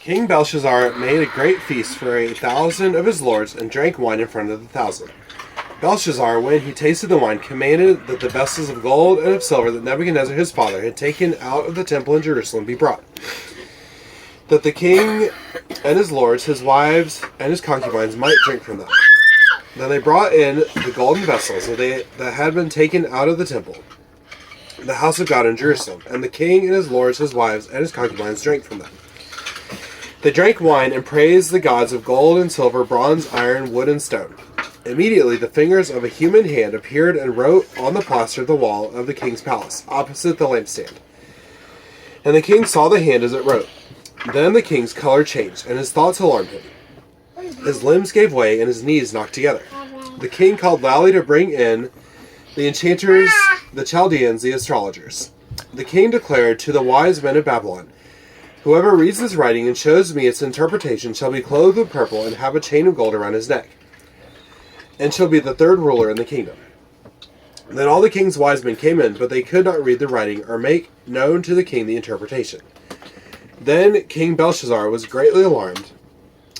King Belshazar made a great feast for 1,000 of his lords and drank wine in front of the 1,000. Belshazzar, when he tasted the wine, commanded that the vessels of gold and of silver that Nebuchadnezzar his father had taken out of the temple in Jerusalem be brought, that the king and his lords, his wives, and his concubines might drink from them. Then they brought in the golden vessels that had been taken out of the temple, the house of God in Jerusalem, and the king and his lords, his wives, and his concubines drank from them. They drank wine and praised the gods of gold and silver, bronze, iron, wood, and stone. Immediately the fingers of a human hand appeared and wrote on the plaster of the wall of the king's palace, opposite the lampstand. And the king saw the hand as it wrote. Then the king's color changed, and his thoughts alarmed him. His limbs gave way, and his knees knocked together. The king called loudly to bring in the enchanters, the Chaldeans, the astrologers. The king declared to the wise men of Babylon, "Whoever reads this writing and shows me its interpretation shall be clothed with purple and have a chain of gold around his neck, and shall be the third ruler in the kingdom." Then all the king's wise men came in, but they could not read the writing or make known to the king the interpretation. Then King Belshazar was greatly alarmed,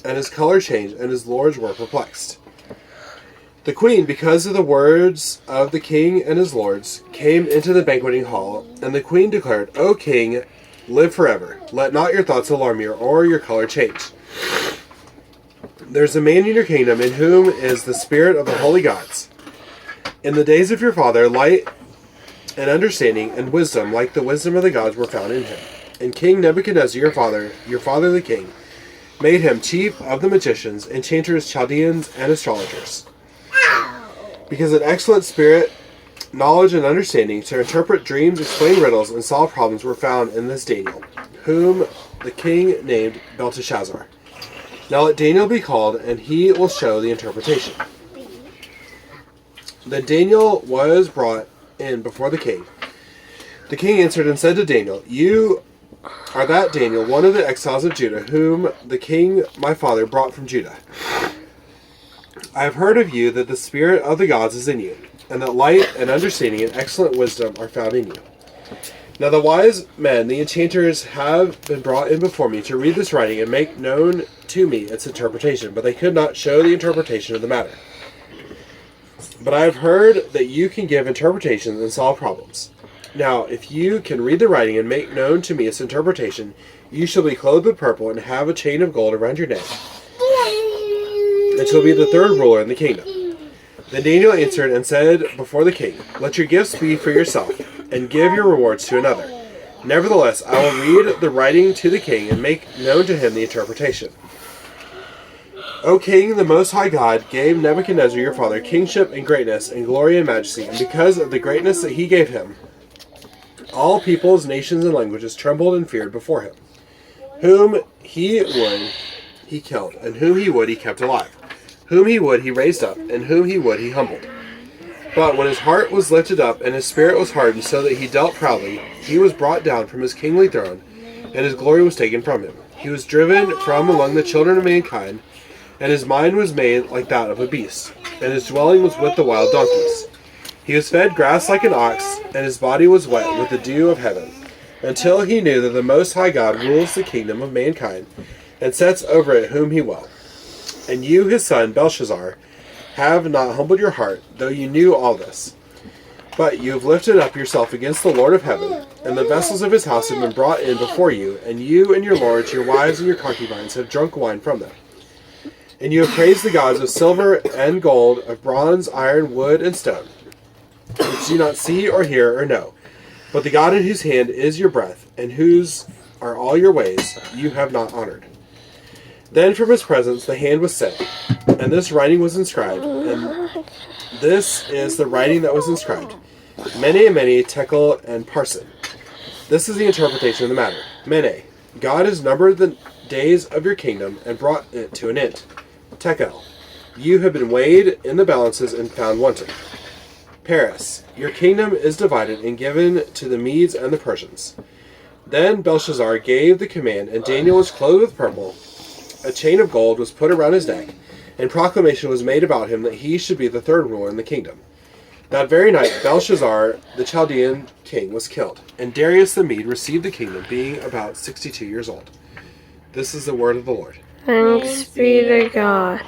and his color changed, and his lords were perplexed. The queen, because of the words of the king and his lords, came into the banqueting hall, and the queen declared, "O king, live forever. Let not your thoughts alarm you, or your color change. There's a man in your kingdom in whom is the spirit of the holy gods. In the days of your father, light and understanding and wisdom, like the wisdom of the gods, were found in him. And King Nebuchadnezzar, your father the king, made him chief of the magicians, enchanters, Chaldeans, and astrologers. Because an excellent spirit, knowledge, and understanding to interpret dreams, explain riddles, and solve problems were found in this Daniel, whom the king named Belteshazzar. Now let Daniel be called, and he will show the interpretation." Then Daniel was brought in before the king. The king answered and said to Daniel, "You are that Daniel, one of the exiles of Judah, whom the king my father brought from Judah. I have heard of you that the spirit of the gods is in you, and that light and understanding and excellent wisdom are found in you. Now the wise men, the enchanters, have been brought in before me to read this writing and make known to me its interpretation, but they could not show the interpretation of the matter. But I have heard that you can give interpretations and solve problems. Now, if you can read the writing and make known to me its interpretation, you shall be clothed with purple and have a chain of gold around your neck, and shall be the third ruler in the kingdom." Then Daniel answered and said before the king, "Let your gifts be for yourself, and give your rewards to another. Nevertheless, I will read the writing to the king and make known to him the interpretation. O king, the Most High God gave Nebuchadnezzar your father kingship and greatness and glory and majesty, and because of the greatness that he gave him, all peoples, nations, and languages trembled and feared before him. Whom he would, he killed, and whom he would, he kept alive. Whom he would, he raised up, and whom he would, he humbled. But when his heart was lifted up, and his spirit was hardened, so that he dealt proudly, he was brought down from his kingly throne, and his glory was taken from him. He was driven from among the children of mankind, and his mind was made like that of a beast, and his dwelling was with the wild donkeys. He was fed grass like an ox, and his body was wet with the dew of heaven, until he knew that the Most High God rules the kingdom of mankind, and sets over it whom he will. And you, his son, Belshazar, have not humbled your heart, though you knew all this. But you have lifted up yourself against the Lord of heaven, and the vessels of his house have been brought in before you, and you and your lords, your wives, and your concubines have drunk wine from them. And you have praised the gods of silver and gold, of bronze, iron, wood, and stone, which do not see or hear or know. But the God in whose hand is your breath, and whose are all your ways, you have not honored." Then from his presence the hand was sent, and this writing was inscribed, and this is the writing that was inscribed: Mene, Tekel, and Parsin. This is the interpretation of the matter. Mene, God has numbered the days of your kingdom and brought it to an end. Tekel, you have been weighed in the balances and found wanting. Paris, your kingdom is divided and given to the Medes and the Persians. Then Belshazzar gave the command, and Daniel was clothed with purple. A chain of gold was put around his neck, and proclamation was made about him that he should be the third ruler in the kingdom. That very night, Belshazar, the Chaldean king, was killed, and Darius the Mede received the kingdom, being about 62 years old. This is the word of the Lord. Thanks be to God.